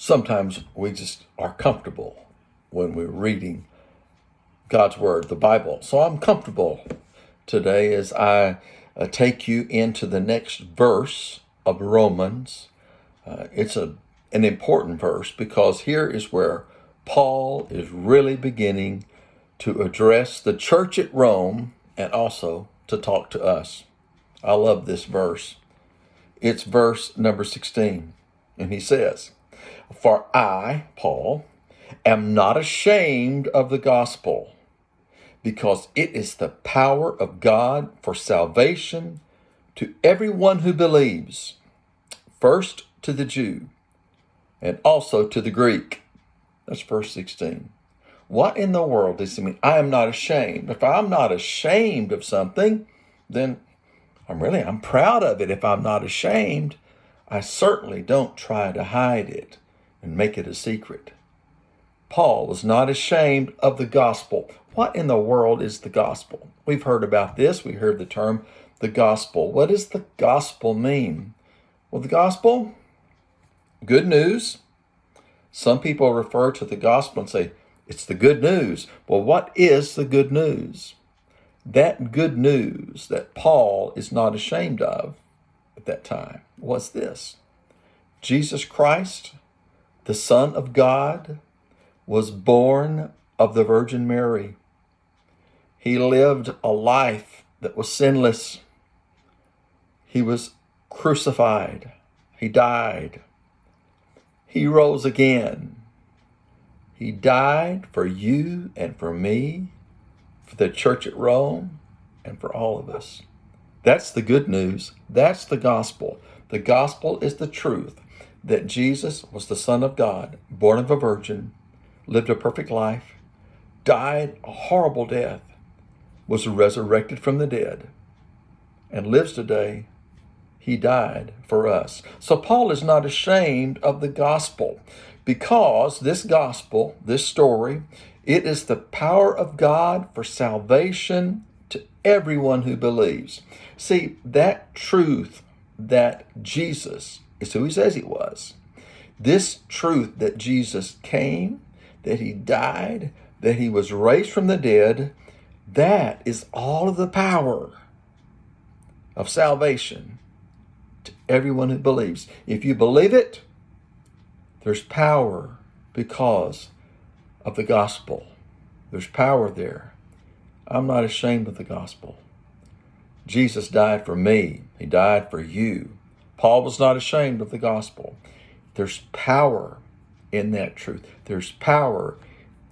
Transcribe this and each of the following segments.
Sometimes we just are comfortable when we're reading God's Word, the Bible. So I'm comfortable today as I take you into the next verse of Romans. It's an important verse because here is where Paul is really beginning to address the church at Rome and also to talk to us. I love this verse. It's verse number 16. And he says, "For I, Paul, am not ashamed of the gospel, because it is the power of God for salvation to everyone who believes, first to the Jew and also to the Greek." That's verse 16. What in the world does it mean? I am not ashamed. If I'm not ashamed of something, then I'm proud of it. If I'm not ashamed, I certainly don't try to hide it and make it a secret. Paul was not ashamed of the gospel. What in the world is the gospel? We've heard about this. We heard the term the gospel. What does the gospel mean? Well, the gospel, good news. Some people refer to the gospel and say, it's the good news. Well, what is the good news? That good news that Paul is not ashamed of at that time was this: Jesus Christ, the Son of God, was born of the Virgin Mary. He lived a life that was sinless. He was crucified. He died. He rose again. He died for you and for me, for the church at Rome, and for all of us. That's the good news. That's the gospel. The gospel is the truth that Jesus was the Son of God, born of a virgin, lived a perfect life, died a horrible death, was resurrected from the dead, and lives today. He died for us. So Paul is not ashamed of the gospel because this gospel, this story, it is the power of God for salvation to everyone who believes. See, that truth that Jesus is who he says he was, this truth that Jesus came, that he died, that he was raised from the dead, that is all of the power of salvation to everyone who believes. If you believe it, there's power because of the gospel. There's power there. I'm not ashamed of the gospel. Jesus died for me. He died for you. Paul was not ashamed of the gospel. There's power in that truth. There's power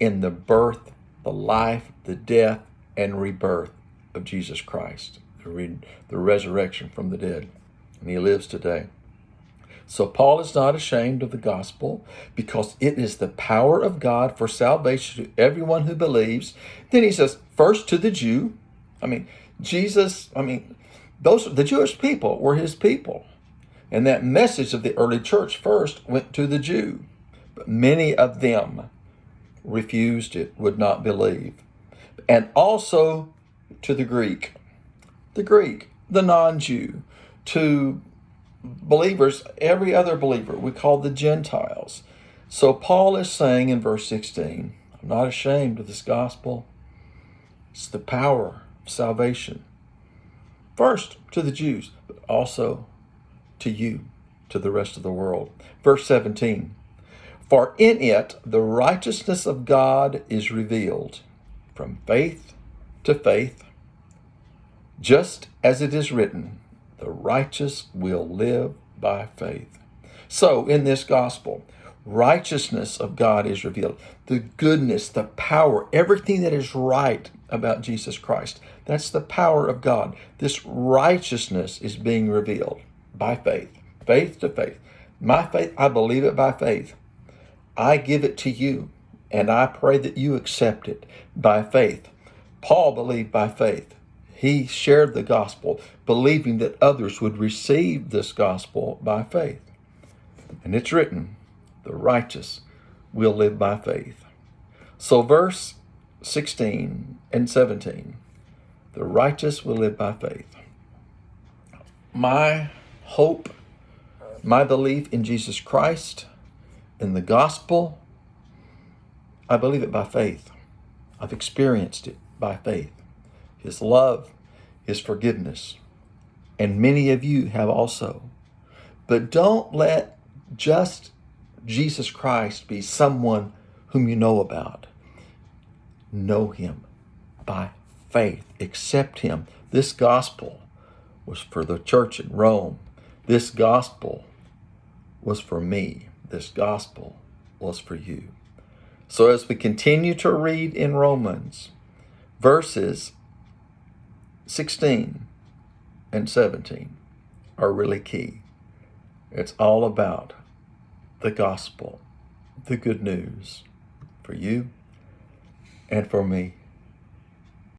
in the birth, the life, the death, and rebirth of Jesus Christ, the resurrection from the dead. And he lives today. So Paul is not ashamed of the gospel because it is the power of God for salvation to everyone who believes. Then he says, first to the Jew. The Jewish people were his people. And that message of the early church first went to the Jew. But many of them refused it, would not believe. And also to the Greek, the non-Jew, to believers, every other believer, we call the Gentiles. So Paul is saying in verse 16, I'm not ashamed of this gospel. It's the power of salvation. First to the Jews, but also to you, to the rest of the world. Verse 17, for in it the righteousness of God is revealed from faith to faith, just as it is written, the righteous will live by faith. So in this gospel, righteousness of God is revealed. The goodness, the power, everything that is right about Jesus Christ. That's the power of God. This righteousness is being revealed by faith, faith to faith. My faith, I believe it by faith. I give it to you, and I pray that you accept it by faith. Paul believed by faith. He shared the gospel, believing that others would receive this gospel by faith. And it's written, the righteous will live by faith. So verse 16 and 17, the righteous will live by faith. My hope, my belief in Jesus Christ And the gospel, I believe it by faith. I've experienced it by faith. His love, His forgiveness. And many of you have also. But don't let just Jesus Christ be someone whom you know about. Know Him by faith. Accept Him. This gospel was for the church in Rome. This gospel was for me. This gospel was for you. So as we continue to read in Romans, verses 16 and 17 are really key. It's all about the gospel, the good news for you and for me.